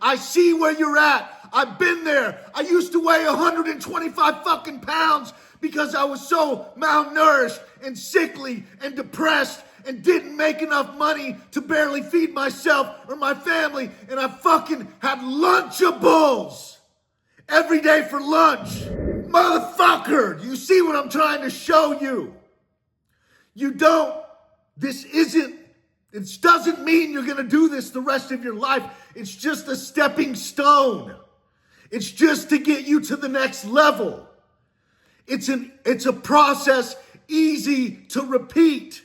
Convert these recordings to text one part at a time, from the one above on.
I see where you're at. I've been there. I used to weigh 125 fucking pounds because I was so malnourished and sickly and depressed and didn't make enough money to barely feed myself or my family. And I fucking had Lunchables every day for lunch. Motherfucker, you see what I'm trying to show you? You don't. It doesn't mean you're going to do this the rest of your life. It's just a stepping stone. It's just to get you to the next level. It's a process easy to repeat.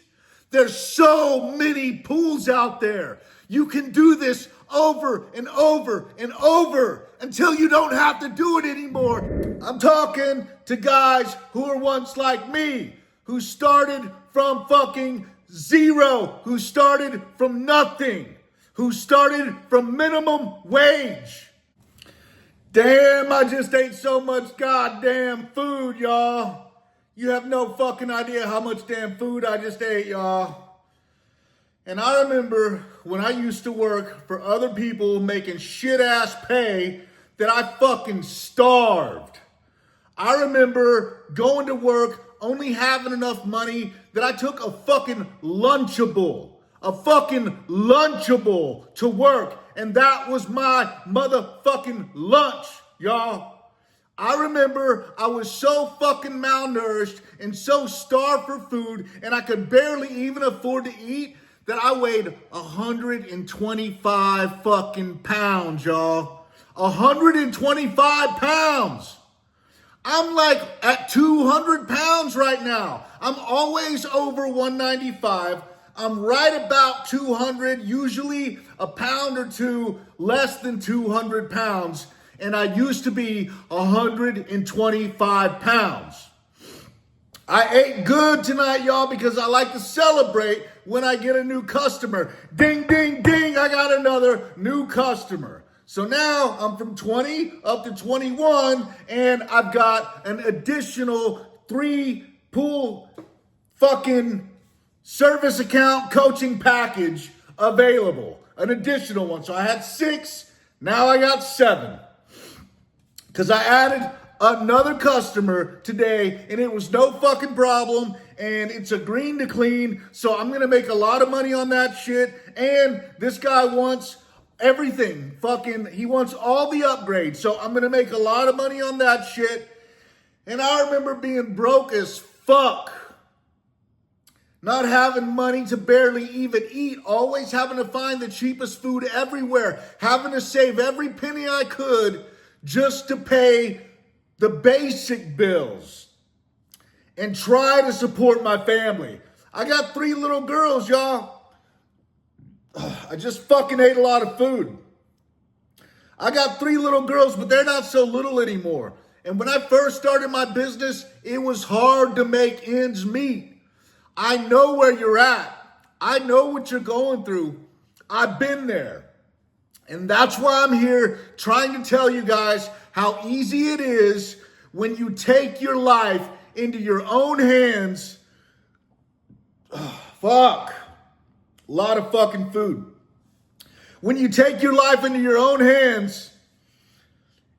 There's so many pools out there. You can do this over and over and over until you don't have to do it anymore. I'm talking to guys who are once like me, who started from fucking zero, who started from nothing, who started from minimum wage. Damn, I just ate so much goddamn food, y'all. You have no fucking idea how much damn food I just ate, y'all. And I remember when I used to work for other people making shit-ass pay that I fucking starved. I remember going to work only having enough money that I took a fucking Lunchable to work. And that was my motherfucking lunch, y'all. I remember I was so fucking malnourished and so starved for food and I could barely even afford to eat that I weighed 125 fucking pounds, y'all. 125 pounds. I'm like at 200 pounds right now. I'm always over 195. I'm right about 200, usually a pound or two less than 200 pounds. And I used to be 125 pounds. I ate good tonight, y'all, because I like to celebrate when I get a new customer. Ding, ding, ding, I got another new customer. So now I'm from 20 up to 21, and I've got an additional 3 pool fucking service account coaching package available. An additional one. So I had 6, now I got 7. Because I added another customer today, and it was no fucking problem, and it's a green to clean, so I'm gonna make a lot of money on that shit. And this guy wants everything. He wants all the upgrades, so I'm gonna make a lot of money on that shit. And I remember being broke as fuck. Not having money to barely even eat, always having to find the cheapest food everywhere, having to save every penny I could just to pay the basic bills and try to support my family. I got 3 little girls, y'all. I just fucking ate a lot of food. I got 3 little girls, but they're not so little anymore. And when I first started my business, it was hard to make ends meet. I know where you're at. I know what you're going through. I've been there. And that's why I'm here trying to tell you guys how easy it is when you take your life into your own hands. Fuck. A lot of fucking food. When you take your life into your own hands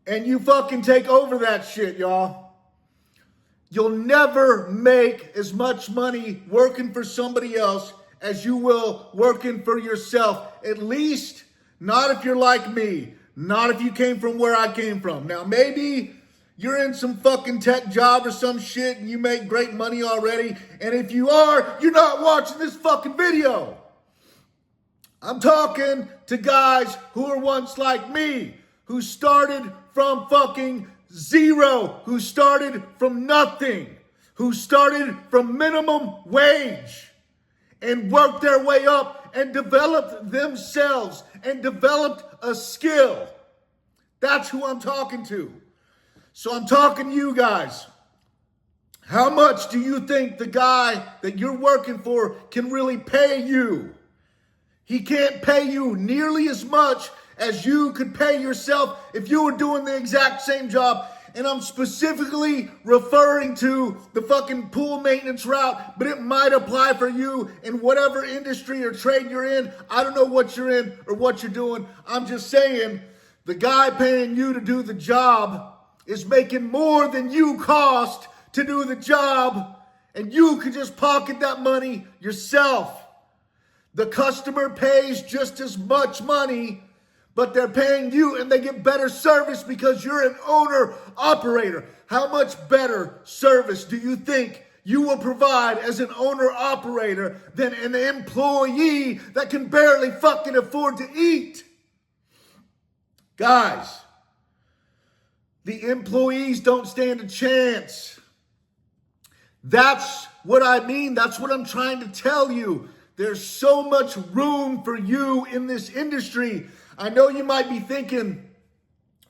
and you fucking take over that shit, y'all, you'll never make as much money working for somebody else as you will working for yourself. At least not if you're like me. Not if you came from where I came from. Now, maybe you're in some fucking tech job or some shit and you make great money already. And if you are, you're not watching this fucking video. I'm talking to guys who are once like me, who started from fucking zero, who started from nothing, who started from minimum wage and worked their way up and developed themselves and developed a skill. That's who I'm talking to. So I'm talking to you guys. How much do you think the guy that you're working for can really pay you? He can't pay you nearly as much as you could pay yourself if you were doing the exact same job. And I'm specifically referring to the fucking pool maintenance route, but it might apply for you in whatever industry or trade you're in. I don't know what you're in or what you're doing. I'm just saying, The guy paying you to do the job is making more than you cost to do the job, and you could just pocket that money yourself. The customer pays just as much money, but they're paying you and they get better service because you're an owner operator. How much better service do you think you will provide as an owner operator than an employee that can barely fucking afford to eat? Guys, the employees don't stand a chance. That's what I mean. That's what I'm trying to tell you. There's so much room for you in this industry. I know you might be thinking,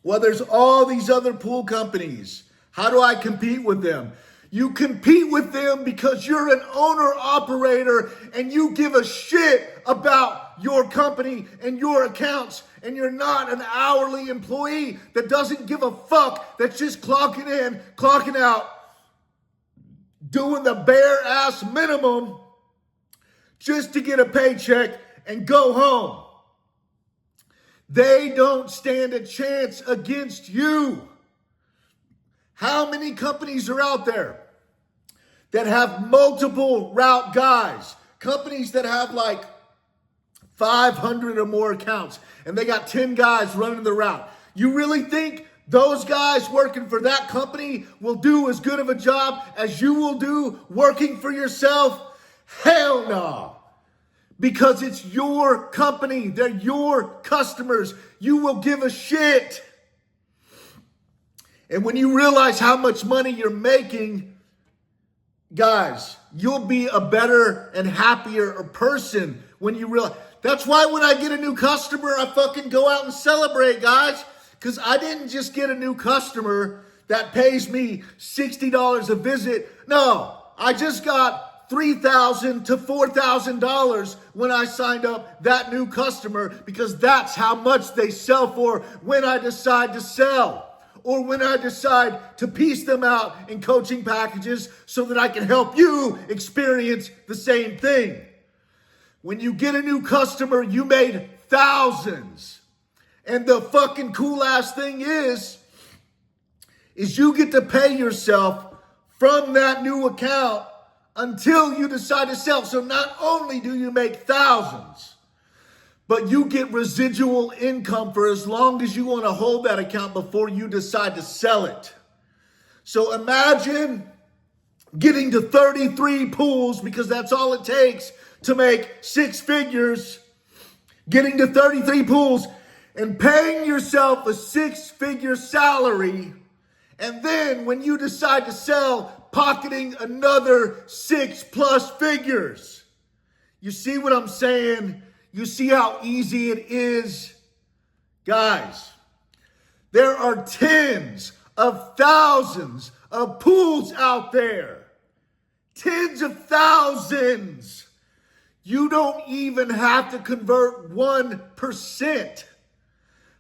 well, there's all these other pool companies. How do I compete with them? You compete with them because you're an owner operator and you give a shit about your company and your accounts, and you're not an hourly employee that doesn't give a fuck, that's just clocking in, clocking out, doing the bare ass minimum just to get a paycheck and go home. They don't stand a chance against you. How many companies are out there that have multiple route guys? Companies that have like 500 or more accounts, and they got 10 guys running the route. You really think those guys working for that company will do as good of a job as you will do working for yourself? Hell no. Because it's your company. They're your customers. You will give a shit. And when you realize how much money you're making, guys, you'll be a better and happier person when you realize. That's why when I get a new customer, I fucking go out and celebrate, guys. Because I didn't just get a new customer that pays me $60 a visit. No, I just got $3,000 to $4,000 when I signed up that new customer, because that's how much they sell for when I decide to sell. Or when I decide to piece them out in coaching packages so that I can help you experience the same thing. When you get a new customer, you made thousands. And the fucking cool ass thing is you get to pay yourself from that new account until you decide to sell. So not only do you make thousands, but you get residual income for as long as you want to hold that account before you decide to sell it. So imagine getting to 33 pools, because that's all it takes to make 6 figures. Getting to 33 pools and paying yourself a 6-figure salary. And then when you decide to sell, pocketing another 6+ figures. You see what I'm saying? You see how easy it is? Guys, there are tens of thousands of pools out there. Tens of thousands. You don't even have to convert 1%.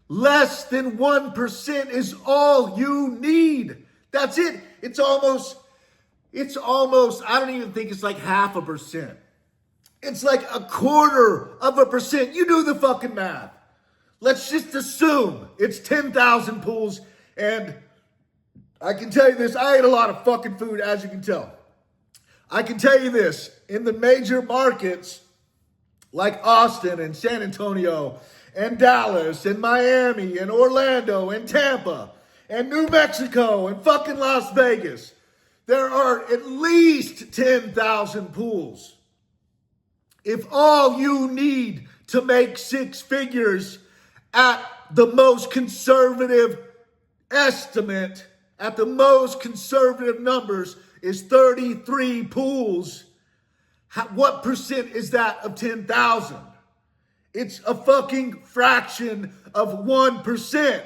Less than 1% is all you need. That's it. It's almost, I don't even think it's like 0.5%. It's like 0.25%. You do the fucking math. Let's just assume it's 10,000 pools. And I can tell you this, I ate a lot of fucking food, as you can tell. I can tell you this, in the major markets like Austin and San Antonio and Dallas and Miami and Orlando and Tampa and New Mexico and fucking Las Vegas, there are at least 10,000 pools. If all you need to make 6 figures at the most conservative estimate, at the most conservative numbers, is 33 pools, what percent is that of 10,000? It's a fucking fraction of 1%.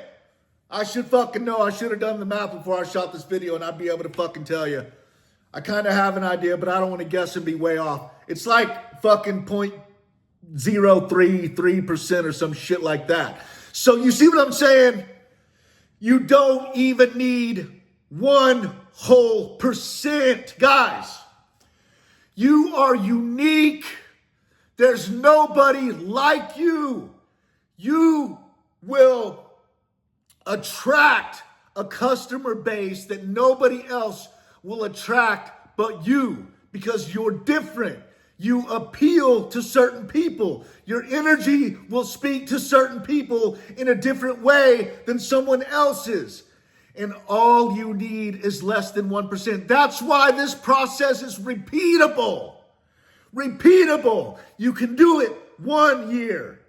I should fucking know. I should have done the math before I shot this video, and I'd be able to fucking tell you. I kind of have an idea, but I don't want to guess and be way off. It's like fucking 0.033% or some shit like that. So you see what I'm saying? You don't even need 1 whole percent. Guys, you are unique. There's nobody like you. You will attract a customer base that nobody else will attract but you, because you're different. You appeal to certain people. Your energy will speak to certain people in a different way than someone else's. And all you need is less than 1%. That's why this process is repeatable. Repeatable. You can do it 1 year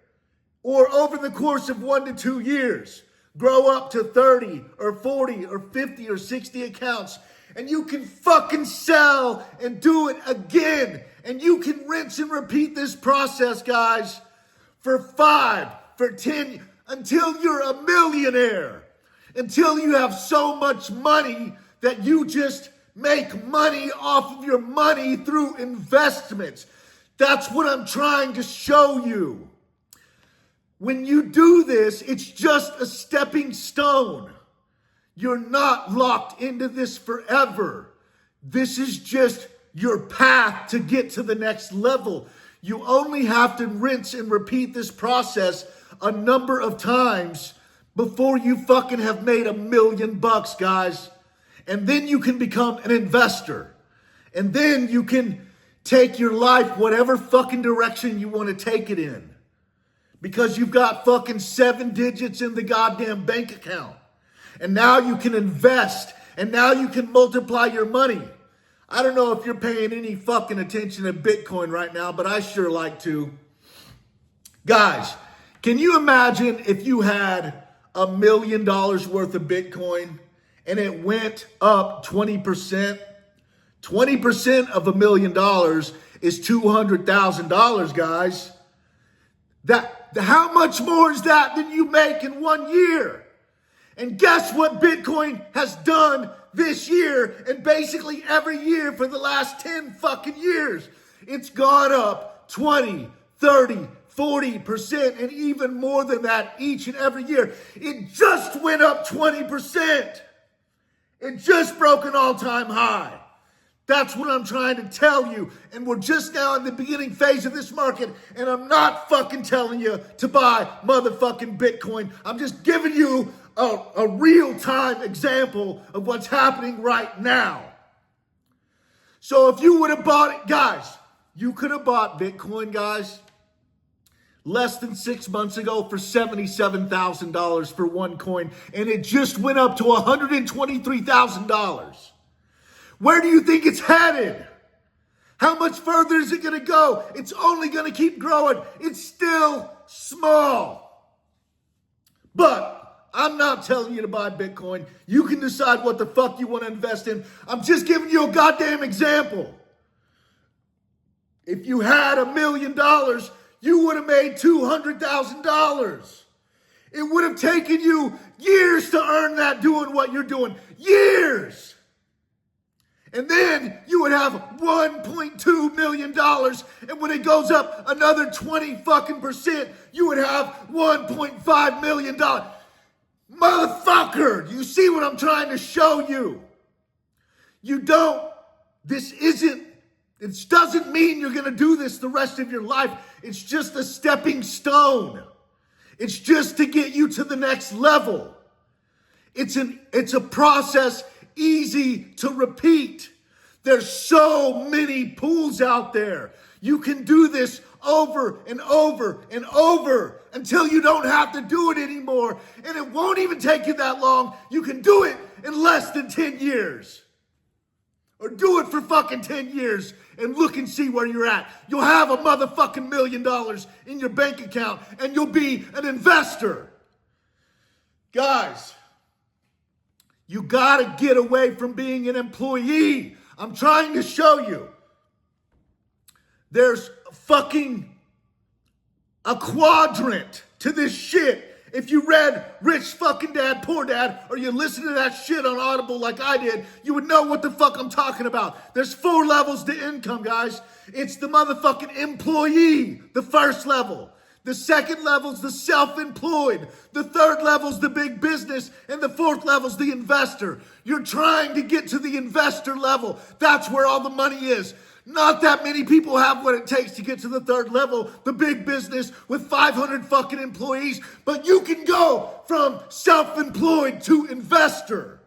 or over the course of 1 to 2 years. Grow up to 30 or 40 or 50 or 60 accounts. And you can fucking sell and do it again. And you can rinse and repeat this process, guys, for 5, for 10, until you're a millionaire. Until you have so much money that you just make money off of your money through investments. That's what I'm trying to show you. When you do this, it's just a stepping stone. You're not locked into this forever. This is just your path to get to the next level. You only have to rinse and repeat this process a number of times before you fucking have made $1 million, guys. And then you can become an investor. And then you can take your life whatever fucking direction you want to take it in. Because you've got fucking 7 digits in the goddamn bank account. And now you can invest. And now you can multiply your money. I don't know if you're paying any fucking attention to Bitcoin right now, but I sure like to. Guys, can you imagine if you had $1 million worth of Bitcoin and it went up 20%? 20% of $1 million is $200,000, guys. How much more is that than you make in 1 year? And guess what Bitcoin has done this year and basically every year for the last 10 fucking years? It's gone up 20, 30, 40%, and even more than that each and every year. It just went up 20%. It just broke an all-time high. That's what I'm trying to tell you. And we're just now in the beginning phase of this market, and I'm not fucking telling you to buy motherfucking Bitcoin. I'm just giving you a real-time example of what's happening right now. So if you would have bought it, guys, you could have bought Bitcoin, guys, less than 6 months ago for $77,000 for one coin, and it just went up to $123,000. Where do you think it's headed? How much further is it going to go? It's only going to keep growing. It's still small. But I'm not telling you to buy Bitcoin. You can decide what the fuck you want to invest in. I'm just giving you a goddamn example. If you had $1 million, you would have made $200,000. It would have taken you years to earn that doing what you're doing. Years. And then you would have $1.2 million. And when it goes up another 20 fucking percent, you would have $1.5 million. Motherfucker, do you see what I'm trying to show you? It doesn't mean you're going to do this the rest of your life. It's just a stepping stone. It's just to get you to the next level. It's a process easy to repeat. There's so many pools out there. You can do this over and over and over until you don't have to do it anymore. And it won't even take you that long. You can do it in less than 10 years. Or do it for fucking 10 years and look and see where you're at. You'll have a motherfucking $1 million in your bank account and you'll be an investor. Guys, you gotta get away from being an employee. I'm trying to show you. There's fucking a quadrant to this shit. If you read Rich Fucking Dad, Poor Dad, or you listen to that shit on Audible like I did, you would know what the fuck I'm talking about. There's 4 levels to income, guys. It's the motherfucking employee, the first level. The second level's the self-employed. The third level's the big business. And the fourth level's the investor. You're trying to get to the investor level. That's where all the money is. Not that many people have what it takes to get to the third level, the big business with 500 fucking employees, but you can go from self-employed to investor.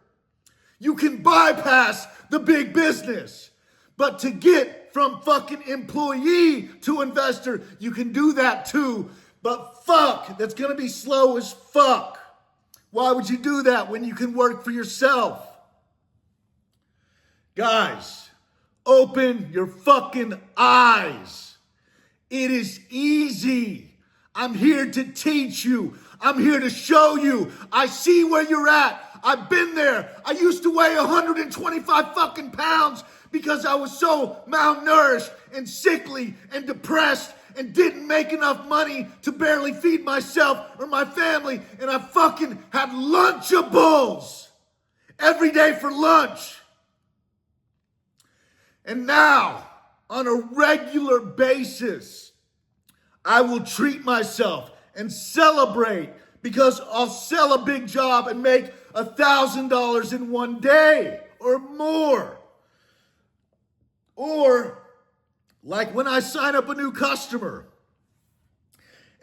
You can bypass the big business, but to get from fucking employee to investor, you can do that too, but fuck, that's gonna be slow as fuck. Why would you do that when you can work for yourself? Guys, open your fucking eyes. It is easy. I'm here to teach you. I'm here to show you. I see where you're at. I've been there. I used to weigh 125 fucking pounds because I was so malnourished and sickly and depressed and didn't make enough money to barely feed myself or my family. And I fucking had Lunchables every day for lunch. And now, on a regular basis, I will treat myself and celebrate because I'll sell a big job and make $1,000 in one day or more. Or, like when I sign up a new customer,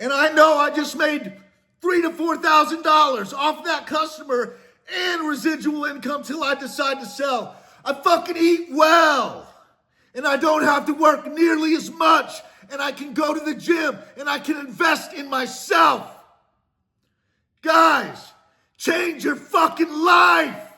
and I know I just made $3,000 to $4,000 off that customer and residual income till I decide to sell. I fucking eat well. And I don't have to work nearly as much. And I can go to the gym and I can invest in myself. Guys, change your fucking life.